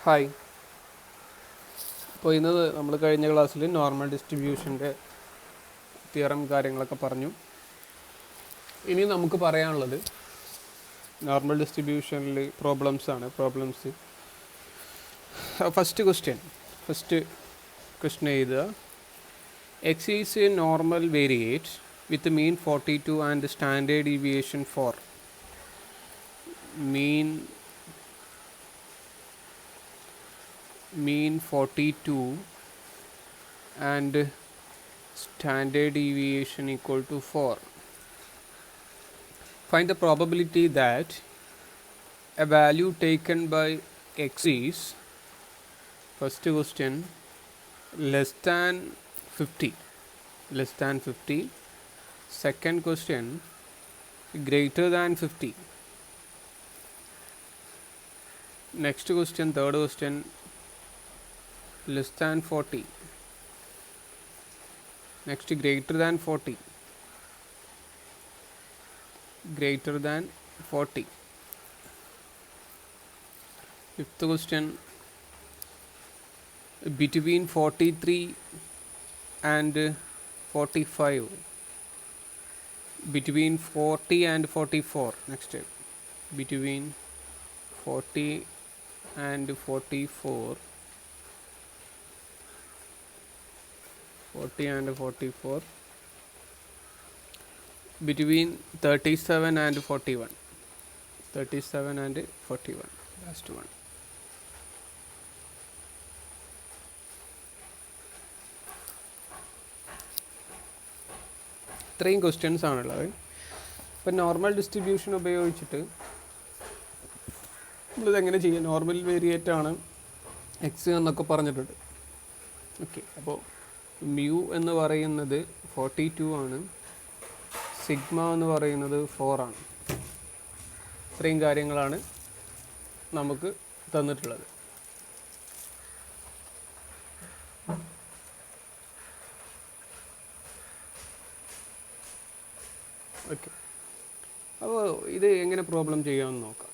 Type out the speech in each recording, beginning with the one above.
Hi. അപ്പോൾ ഇന്ന് നമ്മൾ കഴിഞ്ഞ ക്ലാസ്സിൽ നോർമൽ ഡിസ്ട്രിബ്യൂഷൻ്റെ തിയറം കാര്യങ്ങളൊക്കെ പറഞ്ഞു. ഇനി നമുക്ക് പറയാനുള്ളത് നോർമൽ ഡിസ്ട്രിബ്യൂഷനിൽ പ്രോബ്ലംസ്. ഫസ്റ്റ് ക്വസ്റ്റ്യൻ എഴുതുക. X is a normal variate with mean 42 and standard deviation 4. mean 42 and standard deviation equal to 4. Find the probability that a value taken by x is, first question, less than 50. Second question, greater than 50. Next question, third question, less than 40. Next, greater than 40. Fifth question, between 43 and 45. Between 40 and 44. Next, between 40 and 44. 40 and 44. Between 37 and 41. Last one. ഇത്രയും questions ആണുള്ളത്. ഇപ്പം normal distribution ഉപയോഗിച്ചിട്ട് നമ്മളിതെങ്ങനെ ചെയ്യാം? Normal variate ആണ് X എന്നൊക്കെ പറഞ്ഞിട്ടുണ്ട്. Okay, അപ്പോൾ mu എന്ന് പറയുന്നത് 42 ആണ്, സിഗ്മ എന്ന് പറയുന്നത് 4 ആണ്. ഇത്രയും കാര്യങ്ങളാണ് നമുക്ക് തന്നിട്ടുള്ളത്. ഓക്കെ, അപ്പോൾ ഇത് എങ്ങനെ പ്രോബ്ലം ചെയ്യാമെന്ന് നോക്കാം.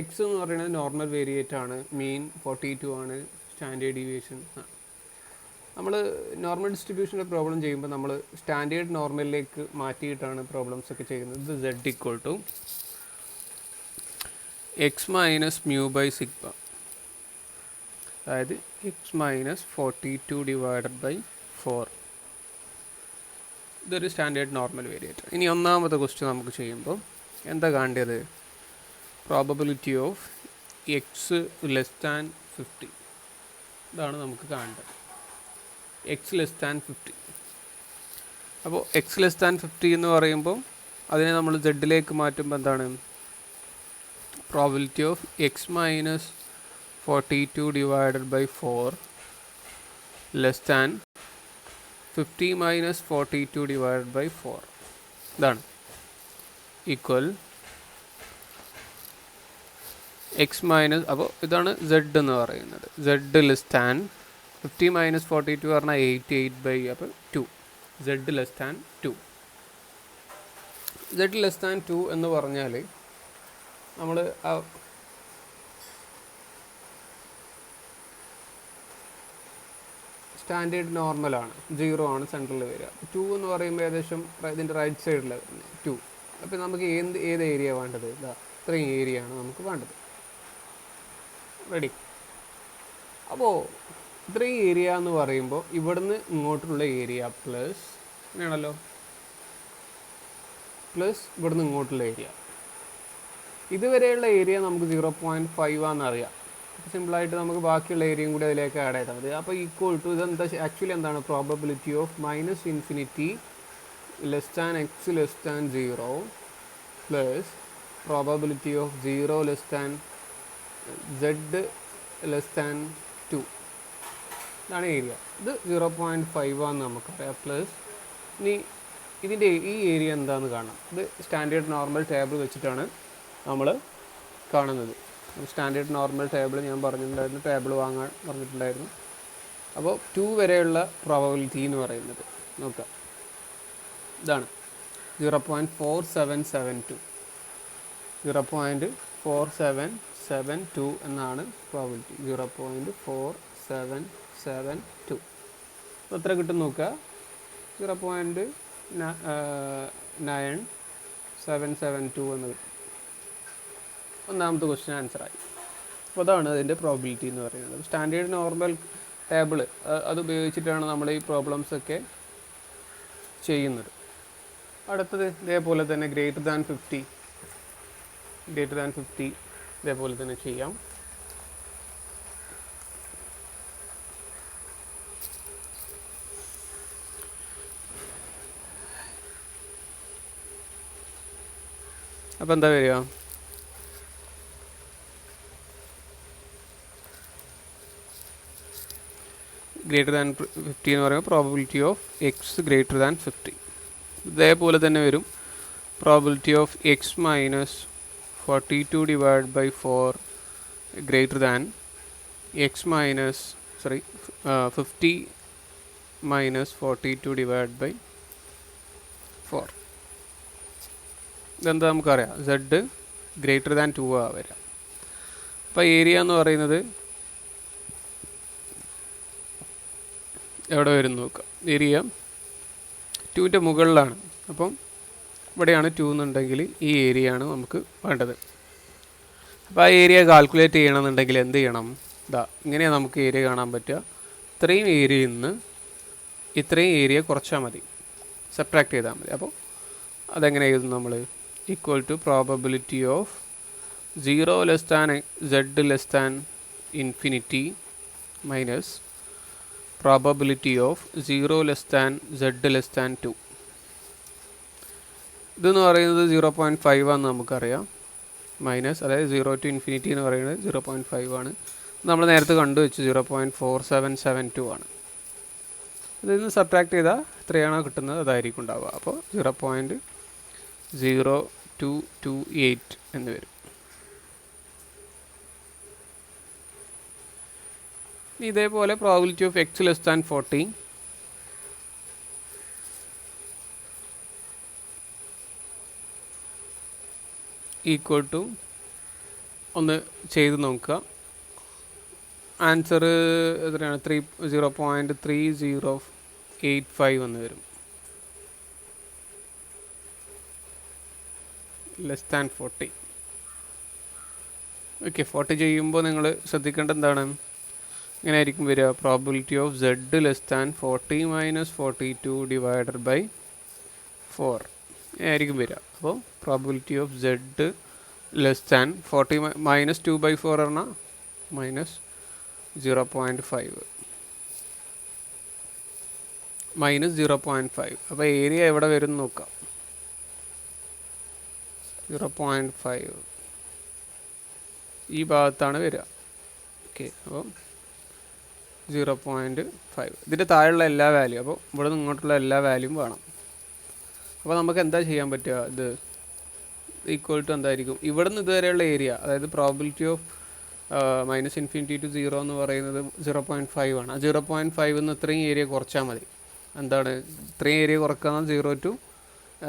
എക്സ് എന്ന് പറയുന്നത് നോർമൽ വേരിയേറ്റ് ആണ്, മീൻ 42 ആണ്, സ്റ്റാൻഡേർഡ് ഡീവിയേഷൻ. നമ്മൾ നോർമൽ ഡിസ്ട്രിബ്യൂഷൻ്റെ പ്രോബ്ലം ചെയ്യുമ്പോൾ നമ്മൾ സ്റ്റാൻഡേർഡ് നോർമലിലേക്ക് മാറ്റിയിട്ടാണ് പ്രോബ്ലംസ് ഒക്കെ ചെയ്യുന്നത്. z equal to x minus mu by sigma, അതായത് എക്സ് മൈനസ് 42 ഡിവൈഡഡ് ബൈ 4. ഇതൊരു സ്റ്റാൻഡേർഡ് നോർമൽ വേരിയേറ്റ്. ഇനി ഒന്നാമത്തെ ക്വസ്റ്റ്യൻ നമുക്ക് ചെയ്യുമ്പോൾ എന്താ കാണേണ്ടത്? Probability of x less than 50. ഇതാണ് നമുക്ക് കാണേണ്ടത്. X less than 50. അപ്പോൾ എക്സ് ലെസ് ദാൻ 50 എന്ന് പറയുമ്പോൾ അതിനെ നമ്മൾ സെഡിലേക്ക് മാറ്റുമ്പോൾ എന്താണ്? Probability of x minus 42 divided by 4 less than 50 minus 42 divided by 4. ഇതാണ് ഈക്വൽ എക്സ് മൈനസ്, അപ്പോൾ ഇതാണ് സെഡ് എന്ന് പറയുന്നത്. സെഡ് ലെസ് ദാൻ 50 മൈനസ് 42 പറഞ്ഞാൽ 88 ബൈ, അപ്പോൾ 2. Z less than 2. Z less than 2 എന്ന് പറഞ്ഞാൽ നമ്മൾ സ്റ്റാൻഡേർഡ് നോർമലാണ്, 0 ആണ് സെൻട്രൽ വരിക. 2 എന്ന് പറയുമ്പോൾ ഏകദേശം ഇതിൻ്റെ റൈറ്റ് സൈഡിലാണ് വരുന്നത് 2. അപ്പോൾ നമുക്ക് ഏത് ഏരിയ വേണ്ടത്? ഇത്രയും ഏരിയ ആണ് നമുക്ക് വേണ്ടത്. റെഡി? അപ്പോൾ ഇത്രയും ഏരിയ എന്ന് പറയുമ്പോൾ ഇവിടുന്ന് ഇങ്ങോട്ടുള്ള ഏരിയ പ്ലസ്, അങ്ങനെയാണല്ലോ, പ്ലസ് ഇവിടുന്ന് ഇങ്ങോട്ടുള്ള ഏരിയ. ഇതുവരെയുള്ള ഏരിയ നമുക്ക് 0.5 ആണെന്നറിയാം. സിമ്പിളായിട്ട് നമുക്ക് ബാക്കിയുള്ള ഏരിയയും കൂടി അതിലേക്ക് ആഡ് ചെയ്താൽ മതി. അപ്പോൾ ഈക്വൽ ടു ഇതെന്താ ആക്ച്വലി എന്താണ്? Probability of minus infinity less than x less than 0 plus probability of 0 less than Z less than 2. ഇതാണ് ഏരിയ. ഇത് 0.5 ആണെന്ന് നമുക്കറിയാം. പ്ലസ് ഇനി ഇതിൻ്റെ ഈ ഏരിയ എന്താണെന്ന് കാണാം. ഇത് സ്റ്റാൻഡേർഡ് നോർമൽ ടേബിൾ വെച്ചിട്ടാണ് നമ്മൾ കാണുന്നത്. സ്റ്റാൻഡേർഡ് നോർമൽ ടേബിൾ ഞാൻ പറഞ്ഞിട്ടുണ്ടായിരുന്നു, ടേബിൾ വാങ്ങാൻ പറഞ്ഞിട്ടുണ്ടായിരുന്നു. അപ്പോൾ 2 വരെയുള്ള പ്രോബബിലിറ്റി എന്ന് പറയുന്നത് നോക്കാം. ഇതാണ് 0.4772. 0.4772 0.472 എന്നാണ് പ്രോബിലിറ്റി. 0.472. അപ്പോൾ എത്ര കിട്ടും നോക്കുക. 0.9772 എന്ന് കിട്ടും. ഒന്നാമത്തെ ക്വസ്റ്റ്യൻ ആൻസറായി. അപ്പോൾ അതാണ് അതിൻ്റെ പ്രോബിലിറ്റി എന്ന് പറയുന്നത്. സ്റ്റാൻഡേർഡ് നോർമൽ ടേബിൾ അത് ഉപയോഗിച്ചിട്ടാണ് നമ്മൾ ഈ പ്രോബ്ലംസൊക്കെ ചെയ്യുന്നത്. അടുത്തത് ഇതേപോലെ തന്നെ ഗ്രേറ്റർ ദാൻ 50 ഇതേപോലെ തന്നെ ചെയ്യാം. അപ്പോൾ എന്താ വരിക? ഗ്രേറ്റർ ദാൻ 50 എന്ന് പറയുമ്പോൾ probability of x greater than 50. ഇതേപോലെ തന്നെ വരും probability of x minus 42 divide by 4 greater than x minus 50 minus 42 divide by 4. ഇതെന്താ നമുക്കറിയാം, സെഡ് ഗ്രേറ്റർ ദാൻ 2 വരാം. അപ്പോൾ ഏരിയ എന്ന് പറയുന്നത് എവിടെ വരും നോക്കാം. ഏരിയ 2ൻ്റെ മുകളിലാണ്. അപ്പം ഇവിടെയാണ് 2 എന്നുണ്ടെങ്കിൽ ഈ ഏരിയ ആണ് നമുക്ക് വേണ്ടത്. അപ്പോൾ ആ ഏരിയ കാൽക്കുലേറ്റ് ചെയ്യണമെന്നുണ്ടെങ്കിൽ എന്ത് ചെയ്യണം? ഇങ്ങനെയാണ് നമുക്ക് ഏരിയ കാണാൻ പറ്റുക. ഇത്രയും ഏരിയയിൽ നിന്ന് ഇത്രയും ഏരിയ കുറച്ചാൽ മതി, സബ്ട്രാക്ട് ചെയ്താൽ മതി. അപ്പോൾ അതെങ്ങനെ എഴുതും നമ്മൾ? Equal to probability of 0 less than z less than infinity minus probability of 0 less than z less than 2. ഇതെന്ന് പറയുന്നത് 0.5 ആണെന്ന് നമുക്കറിയാം. മൈനസ്, അതായത് 0 ടു ഇൻഫിനിറ്റി എന്ന് പറയുന്നത് 0.5 ആണ്. നമ്മൾ നേരത്തെ കണ്ടുവെച്ചു 0.4772 ആണ്. ഇതിൽ നിന്ന് സബ്ട്രാക്ട് ചെയ്താൽ എത്രയാണോ കിട്ടുന്നത് അതായിരിക്കും ഉണ്ടാവുക. അപ്പോൾ 0.0228 എന്ന് വരും. ഇതേപോലെ probability of x less than 40 equal to, ഒന്ന് ചെയ്ത് നോക്കുക. ആൻസർ എത്രയാണ്? 0.3085 എന്ന് വരും. Less than 40. ഓക്കെ, 40 ചെയ്യുമ്പോൾ നിങ്ങൾ ശ്രദ്ധിക്കേണ്ടത് എന്താണ്? ഇങ്ങനെ ആയിരിക്കും വരിക. Probability of z less than 40 minus 42 divided by 4 ആയിരിക്കും വരിക. അപ്പോൾ probability of z less than 40 minus 2/4 പറഞ്ഞാൽ മൈനസ് 0.5 മൈനസ് 0.5. അപ്പോൾ ഏരിയ എവിടെ വരും നോക്കാം. 0.5 ഈ ഭാഗത്താണ് വരിക. ഓക്കെ, അപ്പോൾ 0.5 ഇതിൻ്റെ താഴെയുള്ള എല്ലാ വാല്യൂ. അപ്പോൾ ഇവിടെ നിന്ന് ഇങ്ങോട്ടുള്ള എല്ലാ വാല്യൂവും വേണം. അപ്പോൾ നമുക്ക് എന്താ ചെയ്യാൻ പറ്റുക? ഇത് ഈക്വൽ ടു എന്തായിരിക്കും? ഇവിടെ നിന്ന് ഇതുവരെയുള്ള ഏരിയ, അതായത് probability of minus infinity to 0 എന്ന് പറയുന്നത് 0.5 ആണ്. ആ 0.5 എന്ന് ഇത്രയും ഏരിയ കുറച്ചാൽ മതി. എന്താണ് ഇത്രയും ഏരിയ കുറക്കുക? 0 ടു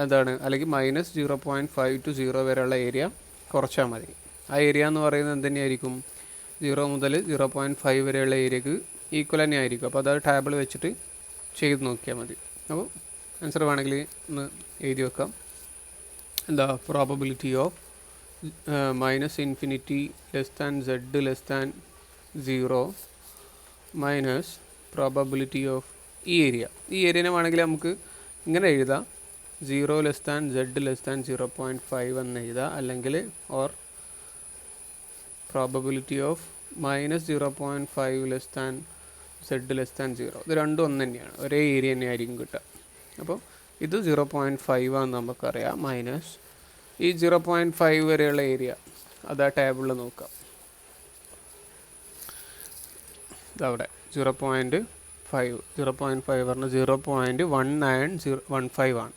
എന്താണ്, അല്ലെങ്കിൽ മൈനസ് 0.5 ടു 0 വരെയുള്ള ഏരിയ കുറച്ചാൽ മതി. ആ ഏരിയ എന്ന് പറയുന്നത് എന്ത് തന്നെയായിരിക്കും? 0 മുതൽ 0.5 വരെയുള്ള ഏരിയക്ക് ഈക്വൽ തന്നെ ആയിരിക്കും. അപ്പോൾ അത് ടേബിൾ വെച്ചിട്ട് ചെയ്ത് നോക്കിയാൽ മതി. അപ്പോൾ ആൻസർ വേണമെങ്കിൽ ഒന്ന് എഴുതി വെക്കാം. എന്താ? Probability of minus infinity less than z less than 0 minus probability of ഈ ഏരിയ. ഈ ഏരിയനെ വേണമെങ്കിൽ നമുക്ക് ഇങ്ങനെ എഴുതാം. 0 less than z less than 0.5 എന്ന് എഴുതാം. അല്ലെങ്കിൽ or probability of minus 0.5 less than z less than 0. ഇത് രണ്ടും ഒന്ന് തന്നെയാണ്, ഒരേ ഏരിയ തന്നെ ആയിരിക്കും കിട്ടുക. അപ്പോൾ ഇത് 0.5 ആണെന്ന് നമുക്കറിയാം. മൈനസ് ഈ 0.5 വരെയുള്ള ഏരിയ, അതാ ടേബിളിൽ നോക്കാം. ഇതവിടെ 0.5 പറഞ്ഞാൽ 0.1915 ആണ്.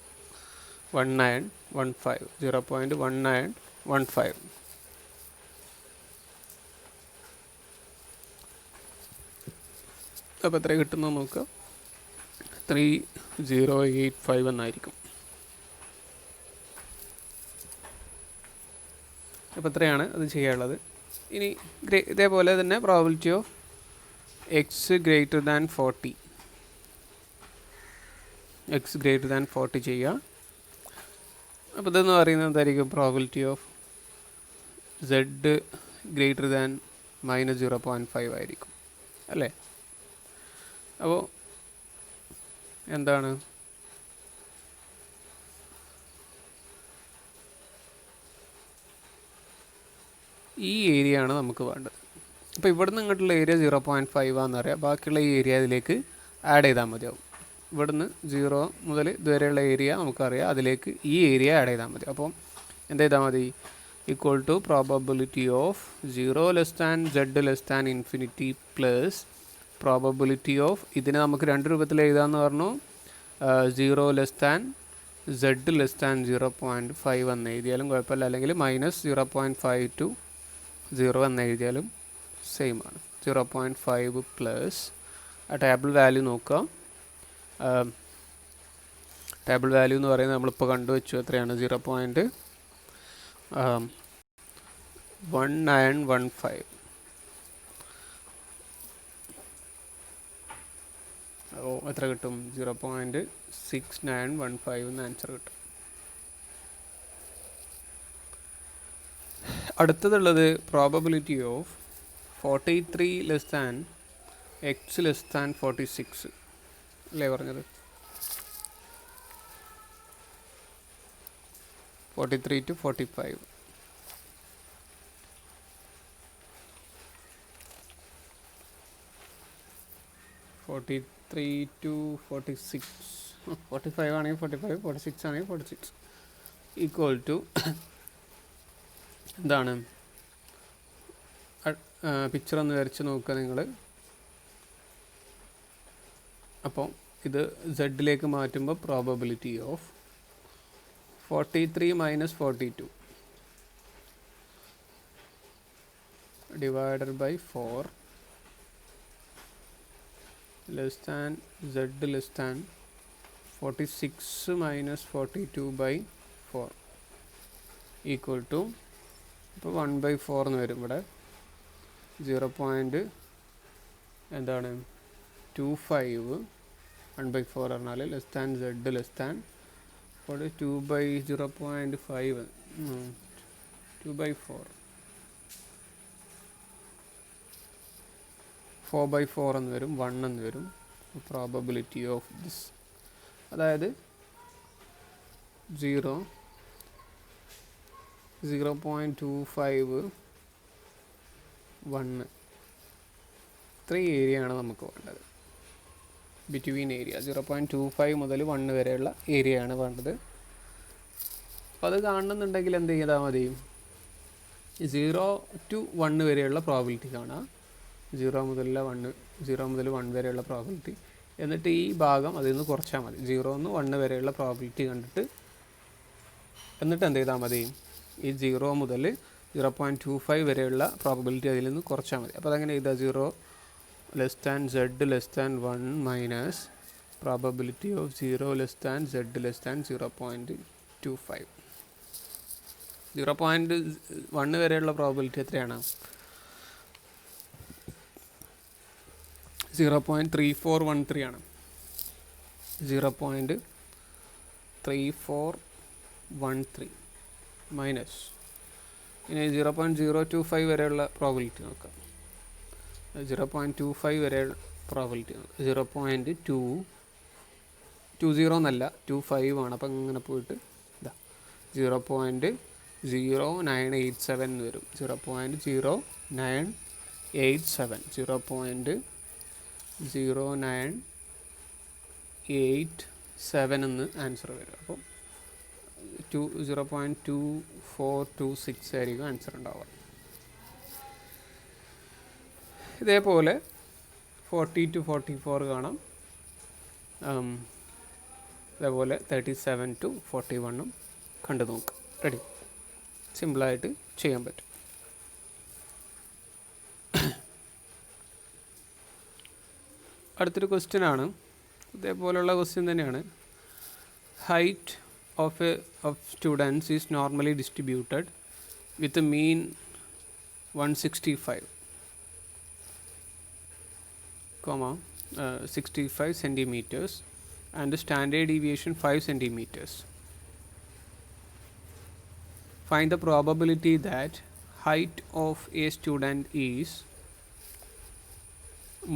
1915 0.1915. അപ്പോൾ എത്ര കിട്ടുന്നത് നോക്കുക. 3085 എന്നായിരിക്കും. അപ്പോൾ എത്രയാണ് അത് ചെയ്യാനുള്ളത്? ഇനി ഇതേപോലെ തന്നെ probability of x greater than 40 x greater than 40 ചെയ്യുക. അപ്പോൾ ഇതെന്ന് പറയുന്നത് എന്തായിരിക്കും? Probability of Z greater than -0.5 ആയിരിക്കും അല്ലേ? അപ്പോൾ എന്താണ് ഈ ഏരിയ ആണ് നമുക്ക് വേണ്ടത്. അപ്പോൾ ഇവിടെ നിന്ന് ഇങ്ങോട്ടുള്ള ഏരിയ 0.5 ആണെന്നറിയാം. ബാക്കിയുള്ള ഈ ഏരിയ അതിലേക്ക് ആഡ് ചെയ്താൽ മതിയാവും. ഇവിടുന്ന് 0 മുതൽ ഇതുവരെയുള്ള ഏരിയ നമുക്കറിയാം, അതിലേക്ക് ഈ ഏരിയ ആഡ് ചെയ്താൽ മതി. അപ്പോൾ എന്ത് ചെയ്താൽ മതി? Equal to probability of 0 z ∞ plus probability of, ഇതിനെ നമുക്ക് രണ്ട് രൂപത്തിൽ എഴുതാമെന്ന് പറഞ്ഞു. 0 z <0.5 എന്ന് എഴുതിയാലും കുഴപ്പമില്ല, അല്ലെങ്കിൽ -0.5 to 0 എന്ന് എഴുതിയാലും സെയിം ആണ്. 0.5 പ്ലസ് ആ ടേബിൾ വാല്യൂ നോക്കുക. ടേബിൾ വാല്യൂ എന്ന് പറയുന്നത് നമ്മളിപ്പോൾ കണ്ടുവച്ചു. എത്രയാണ്? 0.1915. അപ്പോൾ എത്ര കിട്ടും? 0.6915 എന്ന് ആൻസർ കിട്ടും. അടുത്തതുള്ളത് probability of 43 less than x less than 46 അല്ലേ പറഞ്ഞത്? 43 to 45. (43 to 46) 45 ആണെങ്കിൽ 45, 46 ആണെങ്കിൽ 46 ഈക്വൽ ടു എന്താണ്? പിക്ചർ ഒന്ന് വരച്ച് നോക്കുക നിങ്ങൾ. അപ്പോൾ ഇത് സെഡിലേക്ക് മാറ്റുമ്പോൾ probability of 43 minus 42 divided by 4 less than z less than 46 minus 42 by 4 equal to ഇപ്പോൾ 1/4 എന്ന് വരും. ഇവിടെ 0. എന്താണ്? 25 1/4 പറഞ്ഞാൽ less than Z less than 2/0.5 2/4 4/4 എന്ന് വരും, 1 എന്ന് വരും. പ്രോബബിലിറ്റി ഓഫ് ദിസ്, അതായത് 0.25 1 ഇത്രയും ഏരിയ ആണ് നമുക്ക് വേണ്ടത്. ബിറ്റ്വീൻ ഏരിയ 0.25 മുതൽ 1 വരെയുള്ള ഏരിയ ആണ് വേണ്ടത്. അപ്പോൾ അത് കാണണമെന്നുണ്ടെങ്കിൽ എന്ത് ചെയ്താൽ മതി? 0 to 1 വരെയുള്ള പ്രോബിലിറ്റി കാണുക. 0 മുതൽ 1 വരെയുള്ള പ്രോബിലിറ്റി, എന്നിട്ട് ഈ ഭാഗം അതിൽ നിന്ന് കുറച്ചാൽ മതി. 0 to 1 വരെയുള്ള പ്രോബിലിറ്റി കണ്ടിട്ട് എന്നിട്ട് എന്ത് ചെയ്താൽ മതി? ഈ 0 മുതൽ 0.25 വരെയുള്ള പ്രോബിലിറ്റി അതിൽ നിന്ന് കുറച്ചാൽ മതി. അപ്പോൾ അതങ്ങനെ ചെയ്താൽ 0 less than z less than 1 minus probability of 0 less than z less than 0.25. 0.1 വരെയുള്ള പ്രോബിലിറ്റി എത്രയാണ്? 0.3413 ആണ്. 0.3413 മൈനസ് ഇനി 0.025 വരെയുള്ള പ്രോബിലിറ്റി നോക്കാം. 0.25 വരെ പ്രോബിലിറ്റി 0.220 എന്നല്ല 25 ആണ്. അപ്പം ഇങ്ങനെ പോയിട്ട് ഇതാ 0.0987 എന്ന് വരും. 0.0987 0.0987 എന്ന് ആൻസർ വരും. അപ്പം 0.2426 ആയിരിക്കും ആൻസർ ഉണ്ടാവുക. ഇതേപോലെ 40 to 44 കാണാം. അതേപോലെ 37 to 41 കണ്ടു നോക്കാം. റെഡി? സിമ്പിളായിട്ട് ചെയ്യാൻ പറ്റും. അടുത്തൊരു ക്വസ്റ്റ്യൻ ആണ്. ഇതേപോലെയുള്ള ക്വസ്റ്റ്യൻ തന്നെയാണ്. Height of students is normally distributed with mean 165 comma 65 centimeters and the standard deviation 5 centimeters. Find the probability that height of a student is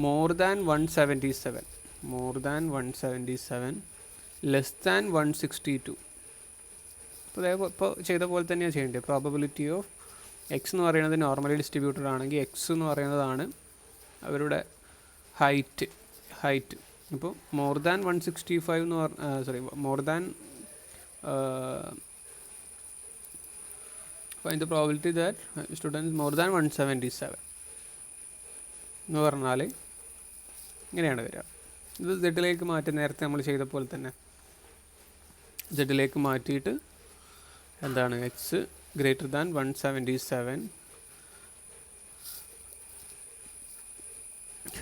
more than 177 less than 162. ഇപ്പോൾ ചെയ്ത പോലെ തന്നെയാണ് ചെയ്യേണ്ടത്. പ്രോബബിലിറ്റി ഓഫ് എക്സ് എന്ന് പറയുന്നത് normally distributed ആണെങ്കിൽ X എന്ന് പറയുന്നതാണ് അവരുടെ ഹൈറ്റ്. ഇപ്പോൾ മോർ ദാൻ 165 എന്ന് more than find the probability that students more than 177 എന്ന് പറഞ്ഞാൽ ഇങ്ങനെയാണ് വരിക. ഇത് സെഡിലേക്ക് മാറ്റി നേരത്തെ നമ്മൾ ചെയ്ത പോലെ തന്നെ സെഡിലേക്ക് മാറ്റിയിട്ട് എന്താണ് എക്സ് ഗ്രേറ്റർ ദാൻ 177.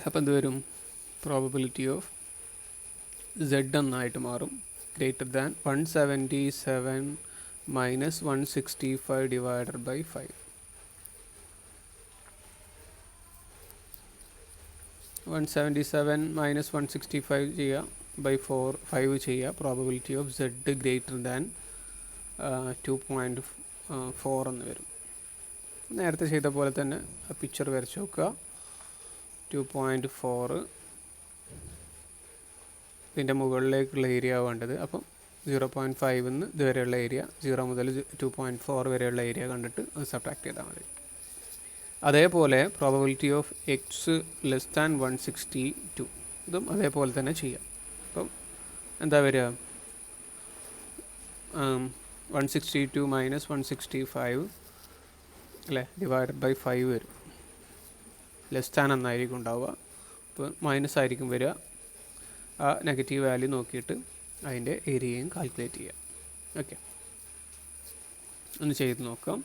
അപ്പോൾ എന്ത് വരും? പ്രോബബിലിറ്റി ഓഫ് സെഡ് എന്നായിട്ട് മാറും. Greater than 177 minus 165 divided by 5. 177 minus 165 ചെയ്യുക ബൈ 5 ചെയ്യുക. Probability of Z greater than 2.4 എന്ന് വരും. നേരത്തെ ചെയ്ത പോലെ തന്നെ ആ പിക്ചർ വരച്ച് നോക്കുക. 2.4 ഇതിൻ്റെ മുകളിലേക്കുള്ള ഏരിയ വേണ്ടത്. അപ്പം 0.5 നിന്ന് ഇതുവരെയുള്ള ഏരിയ, 0 മുതൽ 2.4 വരെയുള്ള ഏരിയ കണ്ടിട്ട് അത് സബ്ട്രാക്ട് ചെയ്താൽ മതി. അതേപോലെ probability of x less than 162 ഇതും അതേപോലെ തന്നെ ചെയ്യാം. അപ്പം എന്താ വരിക? 162 മൈനസ് 165 അല്ലേ ഡിവൈഡഡ് ബൈ 5 വരും. ലെസ് ദാൻ എന്നായിരിക്കും ഉണ്ടാവുക. അപ്പോൾ മൈനസ് ആയിരിക്കും വരിക. ആ നെഗറ്റീവ് വാല്യൂ നോക്കിയിട്ട് അതിൻ്റെ ഏരിയയും കാൽക്കുലേറ്റ് ചെയ്യാം. ഓക്കെ, ഒന്ന് ചെയ്ത് നോക്കാം.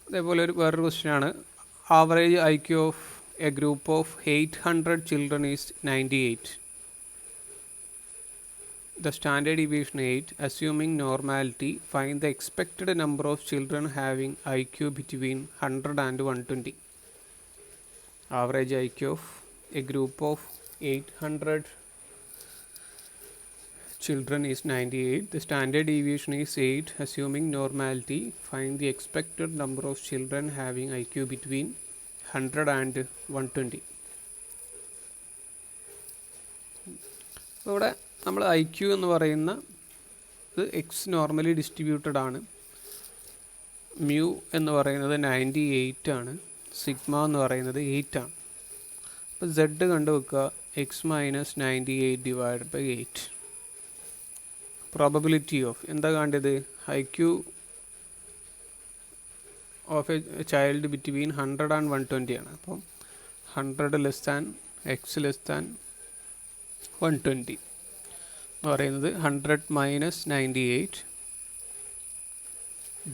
അതേപോലെ വേറൊരു ക്വസ്റ്റ്യനാണ്. Average IQ of A group of 800 children is 98. The standard deviation 8. Assuming normality, find the expected number of children having IQ between 100 and 120. Average IQ of a group of 800 children is 98. The standard deviation is 8. Assuming normality, find the expected number of children having IQ between 100 and 120. ഇവിടെ നമ്മൾ IQ എന്ന് പറയുന്ന ഇത് X normally distributed ആണ്. Mu എന്ന് പറയുന്നത് 98 ആണ്. Sigma എന്ന് പറയുന്നത് 8 ആണ്. അപ്പോൾ സെഡ് കണ്ടുവെക്കുക. X minus 98 divided by 8. Probability of എന്താ കണ്ടത്? IQ of a child between 100 and 120 ആണ്. അപ്പം 100 less than x less than 120 എന്ന് പറയുന്നത് 100 minus 98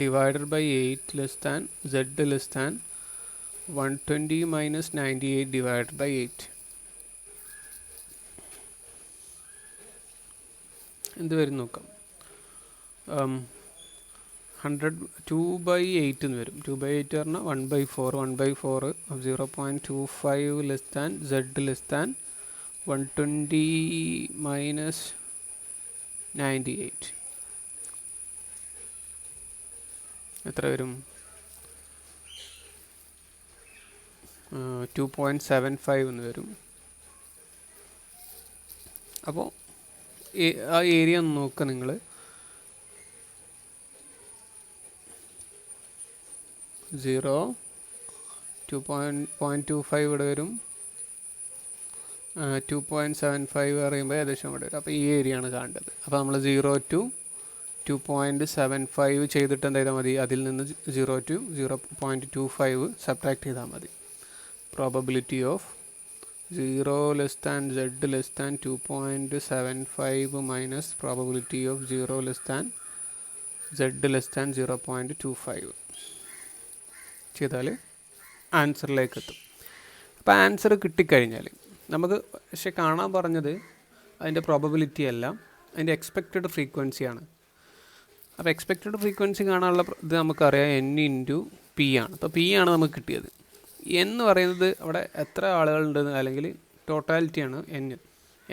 divided by 8 less than Z less than 120 minus 98 divided by 8. എന്ത് വരും നോക്കാം. 2/8 എന്ന് വരും. 2/8 പറഞ്ഞാൽ 1/4. 1/4 of 0.25 less than Z less than 120 minus 98 എത്ര വരും? 2.75 എന്ന് വരും. അപ്പോൾ ആ ഏരിയ ഒന്ന് നോക്കുക നിങ്ങൾ. 2.25 ഇവിടെ വരും. 2.75 പറയുമ്പോൾ ഏകദേശം ഇവിടെ വരും. അപ്പോൾ ഈ ഏരിയ ആണ് കാണേണ്ടത്. അപ്പോൾ നമ്മൾ 0 to 2.75 ചെയ്തിട്ട് എന്ത് ചെയ്താൽ മതി? അതിൽ നിന്ന് 0 to 0.25 സബ്ട്രാക്ട് ചെയ്താൽ മതി. Probability of 0 less than Z less than 2.75 minus probability of 0 less than Z less than 0.25 ചെയ്താൽ ആൻസറിലേക്ക് എത്തും. അപ്പോൾ ആൻസർ കിട്ടിക്കഴിഞ്ഞാൽ നമുക്ക് പക്ഷെ കാണാൻ പറഞ്ഞത് അതിൻ്റെ പ്രോബബിലിറ്റി അല്ല, അതിൻ്റെ എക്സ്പെക്റ്റഡ് ഫ്രീക്വൻസിയാണ്. അപ്പോൾ എക്സ്പെക്റ്റഡ് ഫ്രീക്വൻസി കാണാനുള്ള ഇത് നമുക്കറിയാം എൻ ഇൻറ്റു പി ആണ്. അപ്പോൾ പി ആണ് നമുക്ക് കിട്ടിയത്. എന്ന് പറയുന്നത് അവിടെ എത്ര ആളുകളുണ്ടെന്ന്, അല്ലെങ്കിൽ ടോട്ടാലിറ്റിയാണ്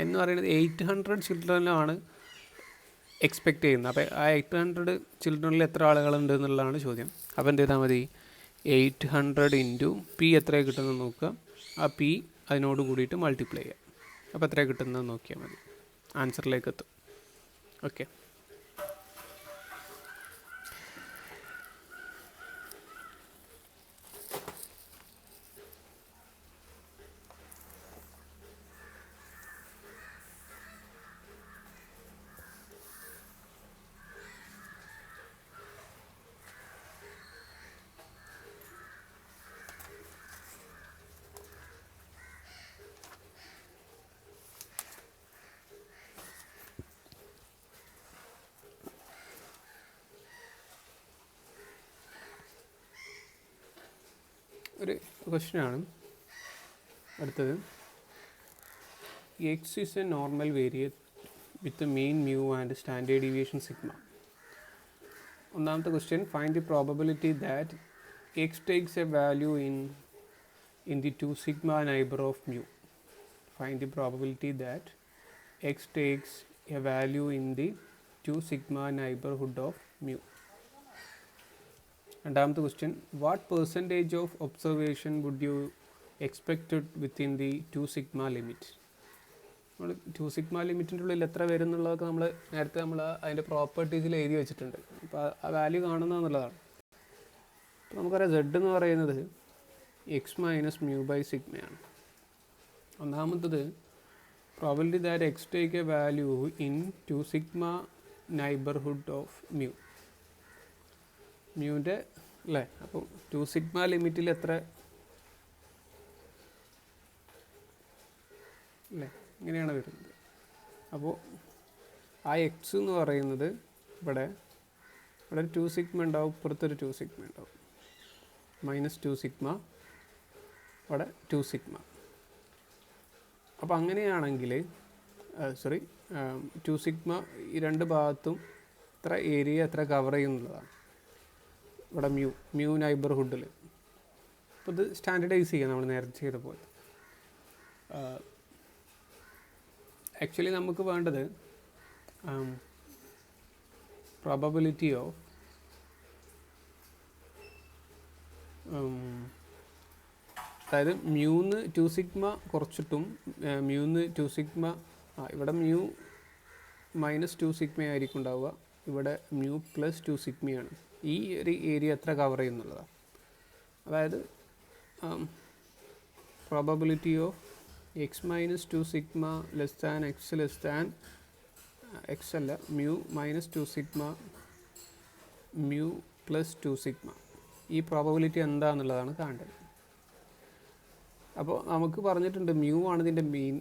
എന്ന് പറയുന്നത് 800 ചിൽഡ്രനിലാണ് എക്സ്പെക്റ്റ് ചെയ്യുന്നത്. അപ്പോൾ ആ 800 ചിൽഡ്രനിൽ എത്ര ആളുകളുണ്ട് എന്നുള്ളതാണ് ചോദ്യം. അപ്പോൾ എന്ത് ചെയ്താൽ മതി, 800 ഇൻറ്റു പി എത്രയാണ് കിട്ടുന്നത് നോക്കുക, ആ പി അതിനോട് കൂടിയിട്ട് മൾട്ടിപ്ലൈ ചെയ്യുക. അപ്പോൾ എത്രയാണ് കിട്ടുന്നത് നോക്കിയാൽ മതി, ആൻസറിലേക്ക് എത്തും. ഓക്കെ. ഒരു ക്വസ്റ്റ്യനാണ് അടുത്തത്. X is a normal variate with mean mu and standard deviation sigma. ഒന്നാമത്തെ question, find the probability that x takes a value in the 2 sigma neighbor of mu. Find the probability that x takes a value in the 2 sigma neighborhood of mu. രണ്ടാമത്തെ question, what percentage of observation would you expected within the 2 sigma limit. നമ്മൾ 2 sigma ലിമിറ്റിൻ്റെ ഉള്ളിൽ എത്ര വരും എന്നുള്ളതൊക്കെ നേരത്തെ അതിൻ്റെ പ്രോപ്പർട്ടീസിൽ എഴുതി വെച്ചിട്ടുണ്ട്. അപ്പോൾ ആ വാല്യൂ കാണുന്നത് എന്നുള്ളതാണ്. അപ്പോൾ നമുക്കറിയാം Z എന്ന് പറയുന്നത് എക്സ് മൈനസ് മ്യൂ ബൈ സിഗ്മയാണ്. ഒന്നാമത്തത്, probability that x take a value in 2 sigma neighbourhood of മ്യൂവിൻ്റെ അല്ലേ. അപ്പോൾ 2 സിഗ്മ ലിമിറ്റിൽ എത്ര അല്ലേ, ഇങ്ങനെയാണ് വരുന്നത്. അപ്പോൾ ആ എക്സ് എന്ന് പറയുന്നത് ഇവിടെ 2 സിഗ്മ ഉണ്ടാവും, ഇപ്പുറത്തൊരു 2 സിഗ്മ ഉണ്ടാവും, -2 സിഗ്മ, അവിടെ 2 സിഗ്മ. അപ്പോൾ അങ്ങനെയാണെങ്കിൽ 2 സിഗ്മ ഈ രണ്ട് ഭാഗത്തും എത്ര ഏരിയ എത്ര കവർ ചെയ്യുന്നുള്ളതാണ് ഇവിടെ മ്യൂ നൈബർഹുഡിൽ. അപ്പോൾ ഇത് സ്റ്റാൻഡർഡൈസ് ചെയ്യാം നമ്മൾ നേരത്തെ ചെയ്ത പോലെ. ആക്ച്വലി നമുക്ക് വേണ്ടത് പ്രോബബിലിറ്റി ഓഫ് അതായത് മ്യൂന്ന് 2 സിഗ്മ കുറച്ചിട്ടും മ്യൂന്ന് 2 സിഗ്മ ഇവിടെ മ്യൂ -2 സിഗ്മ ആയിരിക്കും ഉണ്ടാവുക, ഇവിടെ മ്യൂ +2 സിഗ്മയാണ്. ഈ ഒരു ഏരിയ എത്ര കവർ ചെയ്യുന്നുള്ളതാണ്. അതായത് probability of X -2 sigma less than X അല്ല, മ്യൂ -2 സിഗ്മ മ്യൂ +2 സിഗ്മ, ഈ പ്രോബബിലിറ്റി എന്താണെന്നുള്ളതാണ് കാണേണ്ടത്. അപ്പോൾ നമുക്ക് പറഞ്ഞിട്ടുണ്ട് മ്യൂ ആണ് ഇതിൻ്റെ മെയിൻ,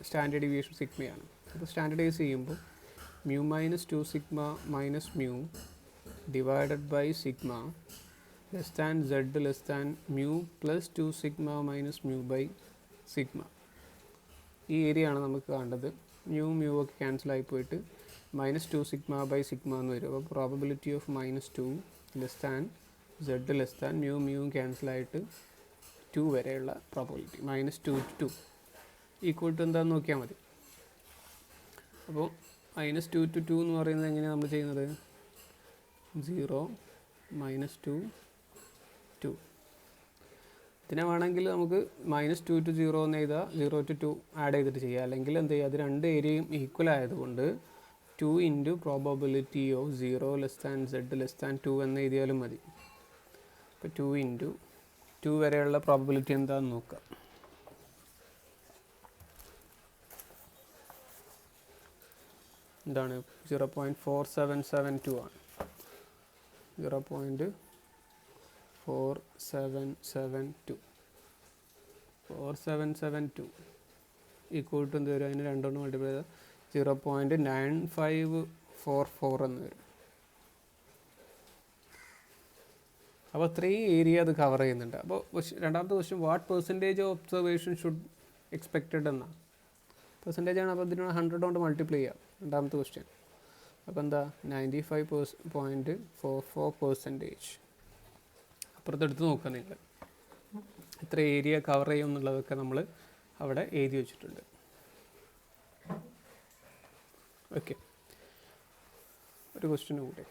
സ്റ്റാൻഡേർഡ് ഡീവിയേഷൻ സിഗ്മയാണ്. അപ്പോൾ സ്റ്റാൻഡർഡൈസ് ചെയ്യുമ്പോൾ mu -2 sigma minus mu divided by sigma less than mu +2 sigma minus mu by sigma. ഈ ഏരിയ ആണ് നമുക്ക് കാണേണ്ടത്. മ്യൂ ഒക്കെ ക്യാൻസലായി പോയിട്ട് -2 സിഗ്മ ബൈ സിഗ്മ എന്ന് വരും. അപ്പോൾ probability of -2 less than mu ക്യാൻസലായിട്ട് 2 വരെയുള്ള പ്രോബബിലിറ്റി -2 to 2 ഈക്വൽ ടു എന്താണെന്ന് നോക്കിയാൽ മതി. അപ്പോൾ -2 to 2 എന്ന് പറയുന്നത് എങ്ങനെയാണ് നമ്മൾ ചെയ്യുന്നത്, 0 -2 2. ഇതിനെ വേണമെങ്കിൽ നമുക്ക് -2 to 0 എന്ന് എഴുതാം, 0 to 2 ആഡ് ചെയ്തിട്ട് ചെയ്യുക. അല്ലെങ്കിൽ എന്ത് ചെയ്യുക, അത് രണ്ട് ഏരിയയും ഈക്വൽ ആയതുകൊണ്ട് 2 ഇൻറ്റു പ്രോബബിലിറ്റി ഓഫ് 0 z 2 എന്ന് എഴുതിയാലും മതി. അപ്പോൾ 2 ഇൻറ്റു 2 വരെയുള്ള പ്രോബബിലിറ്റി എന്താണെന്ന് നോക്കാം. എന്താണ്, 0.4772 ആണ്. 0.4772 ഈക്വൽ ടു എന്ത് വരും, അതിന് രണ്ടെണ്ണം മൾട്ടിപ്ലൈ ചെയ്താൽ 0.9544 എന്ന് വരും. അപ്പോൾ അത്രയും ഏരിയ അത് കവർ ചെയ്യുന്നുണ്ട്. അപ്പോൾ രണ്ടാമത്തെ question, what percentage of observation should expected എന്നാണ്. പെർസെൻറ്റേജ് ആണ്. അപ്പോൾ ഇതിനോട് 100 കൊണ്ട് മൾട്ടിപ്ലൈ ചെയ്യാം. രണ്ടാമത്തെ ക്വസ്റ്റ്യൻ. അപ്പോൾ എന്താ 95.44%. അപ്പുറത്തെടുത്ത് നോക്കുക നിങ്ങൾ എത്ര ഏരിയ കവർ ചെയ്യും എന്നുള്ളതൊക്കെ നമ്മൾ അവിടെ എഴുതി വെച്ചിട്ടുണ്ട്. ഓക്കെ, ഒരു ക്വസ്റ്റ്യന് കൂടെ.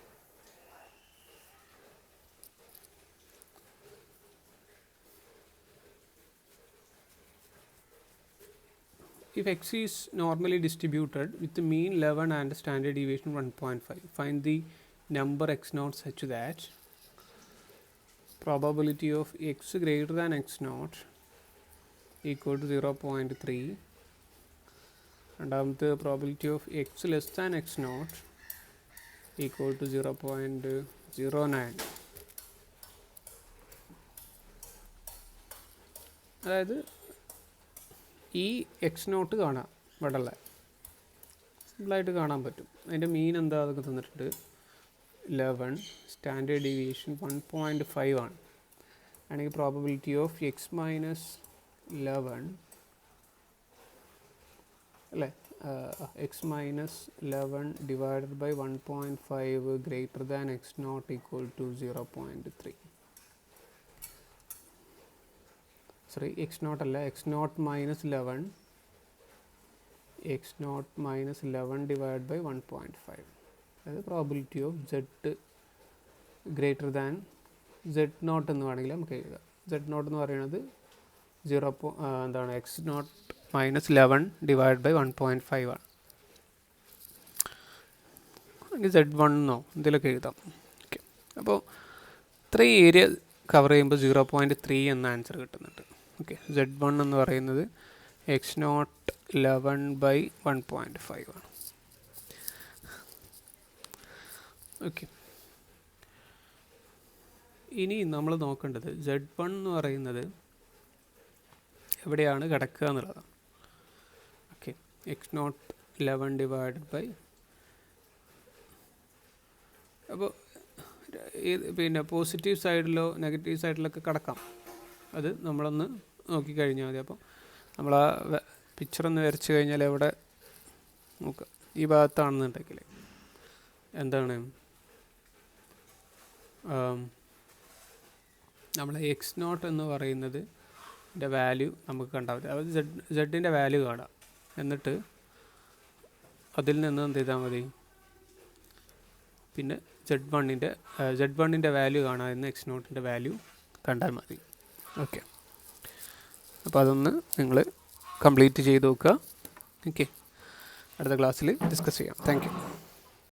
If x is normally distributed with the mean 11 and standard deviation 1.5, find the number x naught such that probability of x greater than x naught equal to 0.3, രണ്ടാമത്തെ probability of x less than x naught equal to 0.09. അതായത് ഈ X not കാണാം ഇവിടെ ഉള്ള സിമ്പിളായിട്ട് കാണാൻ പറ്റും. അതിൻ്റെ മീൻ എന്താ അതൊക്കെ തന്നിട്ടുണ്ട്. 11, സ്റ്റാൻഡേർഡ് ഡീവിയേഷൻ 1.5 ആണ്. ആണെങ്കിൽ പ്രോബബിലിറ്റി ഓഫ് എക്സ് മൈനസ് 11 അല്ലേ, x minus 11 divided by 1.5 greater than x naught equal to 0.3. Sorry, x naught അല്ല, x naught minus 11, x naught minus 11 divide by 1.5. അതായത് probability of Z greater than zed naught എന്ന് വേണമെങ്കിൽ നമുക്ക് എഴുതാം. Zed naught എന്ന് പറയുന്നത് എന്താണ് x naught minus 11 divide by 1.5 ആണ്. അല്ലെങ്കിൽ Z1 എന്നോ എന്തെങ്കിലുമൊക്കെ എഴുതാം. ഓക്കെ, അപ്പോൾ ഇത്രയും ഏരിയ കവർ ചെയ്യുമ്പോൾ 0.3 എന്ന ആൻസർ കിട്ടുന്നുണ്ട്. ഓക്കെ, Z1 എന്ന് പറയുന്നത് എക്സ് നോട്ട് 11 ബൈ 1.5 ആണ്. ഓക്കെ, ഇനി നമ്മൾ നോക്കേണ്ടത് Z1 എന്ന് പറയുന്നത് എവിടെയാണ് കിടക്കുക എന്നുള്ളതാണ്. Okay, x naught 11 divided by, അപ്പോൾ പിന്നെ പോസിറ്റീവ് സൈഡിലോ നെഗറ്റീവ് സൈഡിലൊക്കെ കിടക്കാം. അത് നമ്മളൊന്ന് നോക്കിക്കഴിഞ്ഞാൽ മതി. അപ്പോൾ നമ്മൾ ആ പിക്ചറൊന്ന് വരച്ച് കഴിഞ്ഞാൽ എവിടെ നോക്കുക, ഈ ഭാഗത്താണെന്നുണ്ടെങ്കിൽ എന്താണ് നമ്മളെ എക്സ് നോട്ട് എന്ന് പറയുന്നത് വാല്യൂ നമുക്ക് കണ്ടാൽ മതി. അത് സെഡിൻ്റെ വാല്യൂ കാണാം. എന്നിട്ട് അതിൽ നിന്ന് എന്ത് ചെയ്താൽ മതി, പിന്നെ Z1ൻ്റെ വാല്യൂ കാണാമെന്ന് എക്സ് നോട്ടിൻ്റെ വാല്യൂ കണ്ടാൽ മതി. ഓക്കെ, അപ്പോൾ അതൊന്ന് നിങ്ങൾ കംപ്ലീറ്റ് ചെയ്ത് നോക്കുക. ഓക്കെ, അടുത്ത ക്ലാസ്സിൽ ഡിസ്കസ് ചെയ്യാം. Thank you.